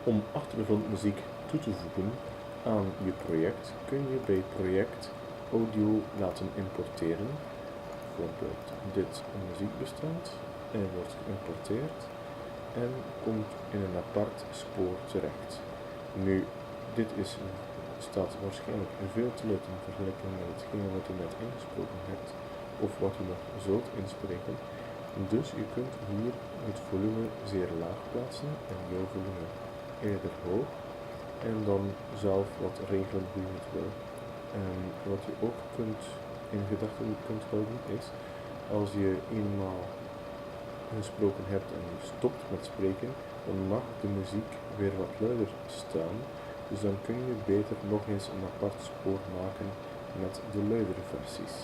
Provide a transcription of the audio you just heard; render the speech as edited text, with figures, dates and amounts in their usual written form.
Om achtergrondmuziek toe te voegen aan je project kun je bij project audio laten importeren. Bijvoorbeeld dit muziekbestand wordt geïmporteerd en komt in een apart spoor terecht. Nu, dit staat waarschijnlijk veel te luid in vergelijking met hetgene wat u net ingesproken hebt of wat u nog zult inspreken. Dus u kunt hier het volume zeer laag plaatsen en jouw volume eerder hoog en dan zelf wat regelen hoe je het wil. Wat je ook in gedachten kunt houden is, als je eenmaal gesproken hebt en je stopt met spreken, dan mag de muziek weer wat luider staan. Dus dan kun je beter nog eens een apart spoor maken met de luidere versies.